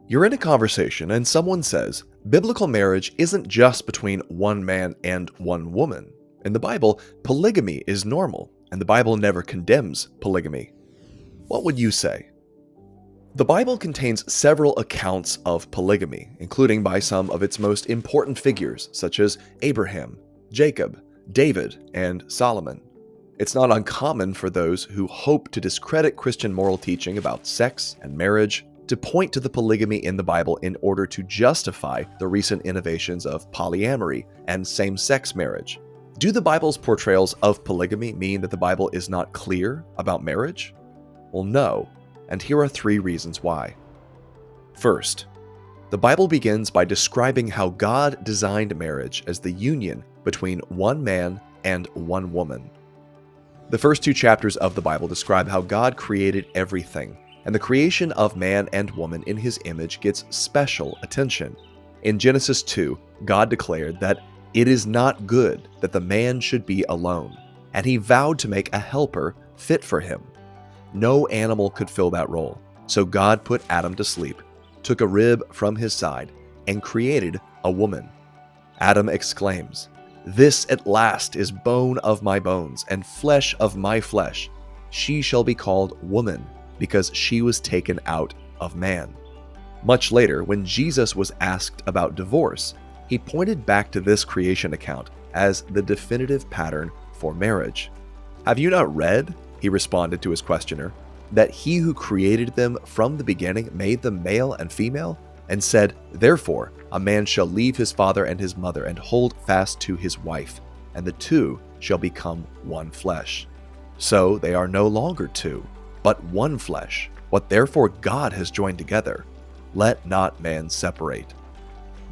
You're in a conversation and someone says, biblical marriage isn't just between one man and one woman. In the Bible, polygamy is normal, and the Bible never condemns polygamy. What would you say? The Bible contains several accounts of polygamy, including by some of its most important figures, such as Abraham, Jacob, David, and Solomon. It's not uncommon for those who hope to discredit Christian moral teaching about sex and marriage to point to the polygamy in the Bible in order to justify the recent innovations of polyamory and same-sex marriage. Do the Bible's portrayals of polygamy mean that the Bible is not clear about marriage? Well, no, and here are 3 reasons why. First, the Bible begins by describing how God designed marriage as the union between one man and one woman. The first 2 chapters of the Bible describe how God created everything, and the creation of man and woman in his image gets special attention. In Genesis 2, God declared that it is not good that the man should be alone, and he vowed to make a helper fit for him. No animal could fill that role, so God put Adam to sleep, took a rib from his side, and created a woman. Adam exclaims, "This at last is bone of my bones and flesh of my flesh. She shall be called woman, because she was taken out of man." Much later, when Jesus was asked about divorce, he pointed back to this creation account as the definitive pattern for marriage. "Have you not read," he responded to his questioner, "that he who created them from the beginning made them male and female, and said, 'Therefore a man shall leave his father and his mother and hold fast to his wife, and the two shall become one flesh.' So they are no longer two, but one flesh. What therefore God has joined together, let not man separate."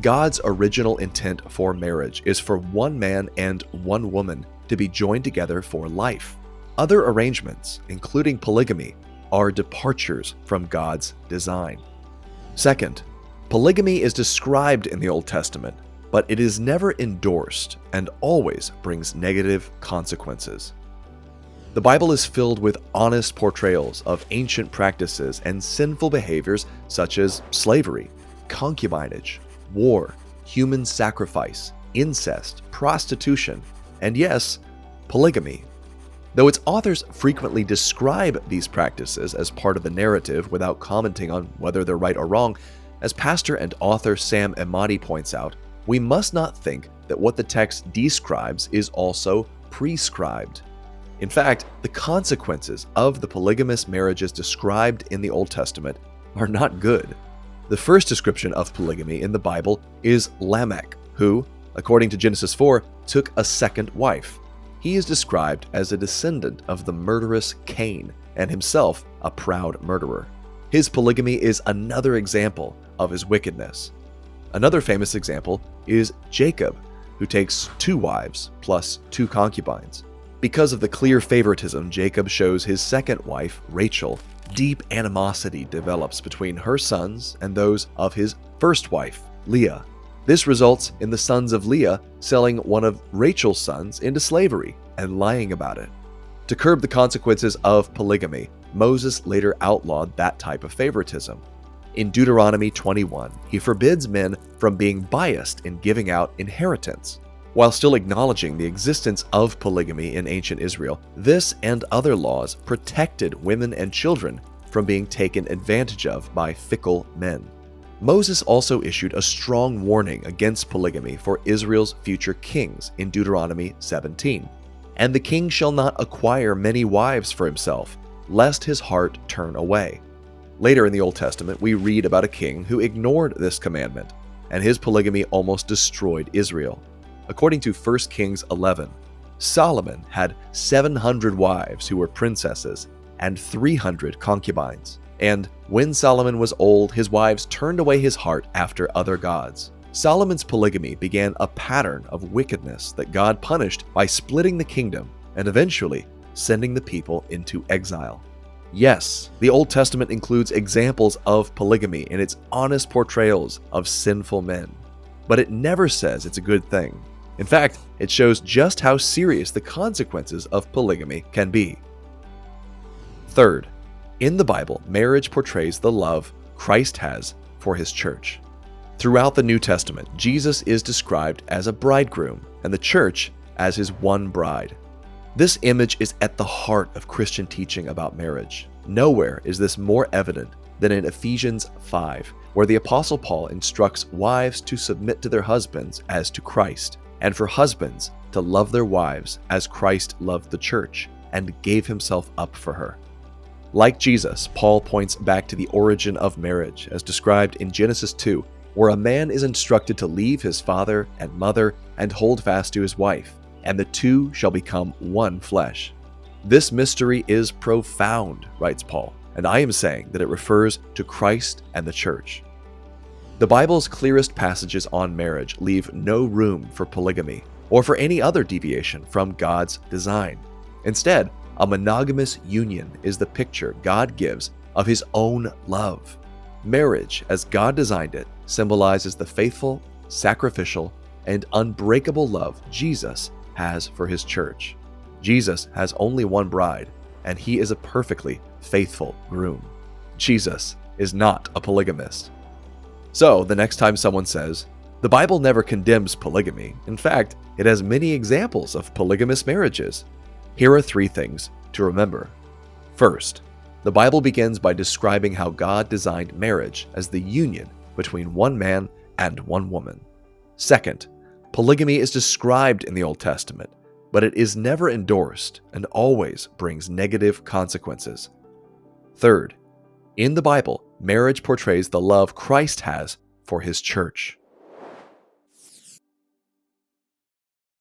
God's original intent for marriage is for one man and one woman to be joined together for life. Other arrangements, including polygamy, are departures from God's design. Second, polygamy is described in the Old Testament, but it is never endorsed and always brings negative consequences. The Bible is filled with honest portrayals of ancient practices and sinful behaviors such as slavery, concubinage, war, human sacrifice, incest, prostitution, and yes, polygamy. Though its authors frequently describe these practices as part of the narrative without commenting on whether they're right or wrong, as pastor and author Sam Emadi points out, we must not think that what the text describes is also prescribed. In fact, the consequences of the polygamous marriages described in the Old Testament are not good. The first description of polygamy in the Bible is Lamech, who, according to Genesis 4, took a second wife. He is described as a descendant of the murderous Cain, and himself a proud murderer. His polygamy is another example of his wickedness. Another famous example is Jacob, who takes 2 wives plus 2 concubines. Because of the clear favoritism Jacob shows his second wife, Rachel, deep animosity develops between her sons and those of his first wife, Leah. This results in the sons of Leah selling one of Rachel's sons into slavery and lying about it. To curb the consequences of polygamy, Moses later outlawed that type of favoritism. In Deuteronomy 21, he forbids men from being biased in giving out inheritance. While still acknowledging the existence of polygamy in ancient Israel, this and other laws protected women and children from being taken advantage of by fickle men. Moses also issued a strong warning against polygamy for Israel's future kings in Deuteronomy 17. "And the king shall not acquire many wives for himself, lest his heart turn away." Later in the Old Testament, we read about a king who ignored this commandment, and his polygamy almost destroyed Israel. According to 1 Kings 11, Solomon had 700 wives who were princesses and 300 concubines. And when Solomon was old, his wives turned away his heart after other gods. Solomon's polygamy began a pattern of wickedness that God punished by splitting the kingdom and eventually sending the people into exile. Yes, the Old Testament includes examples of polygamy in its honest portrayals of sinful men, but it never says it's a good thing. In fact, it shows just how serious the consequences of polygamy can be. Third, in the Bible, marriage portrays the love Christ has for his church. Throughout the New Testament, Jesus is described as a bridegroom and the church as his one bride. This image is at the heart of Christian teaching about marriage. Nowhere is this more evident than in Ephesians 5, where the Apostle Paul instructs wives to submit to their husbands as to Christ, and for husbands to love their wives as Christ loved the church and gave himself up for her. Like Jesus, Paul points back to the origin of marriage, as described in Genesis 2, where a man is instructed to leave his father and mother and hold fast to his wife, and the two shall become one flesh. This mystery is profound, writes Paul, and I am saying that it refers to Christ and the church. The Bible's clearest passages on marriage leave no room for polygamy or for any other deviation from God's design. Instead, a monogamous union is the picture God gives of his own love. Marriage, as God designed it, symbolizes the faithful, sacrificial, and unbreakable love Jesus has for his church. Jesus has only one bride, and he is a perfectly faithful groom. Jesus is not a polygamist. So, the next time someone says, "The Bible never condemns polygamy. In fact, it has many examples of polygamous marriages," here are 3 things to remember. First, the Bible begins by describing how God designed marriage as the union between one man and one woman. Second, polygamy is described in the Old Testament, but it is never endorsed and always brings negative consequences. Third, in the Bible, marriage portrays the love Christ has for his church.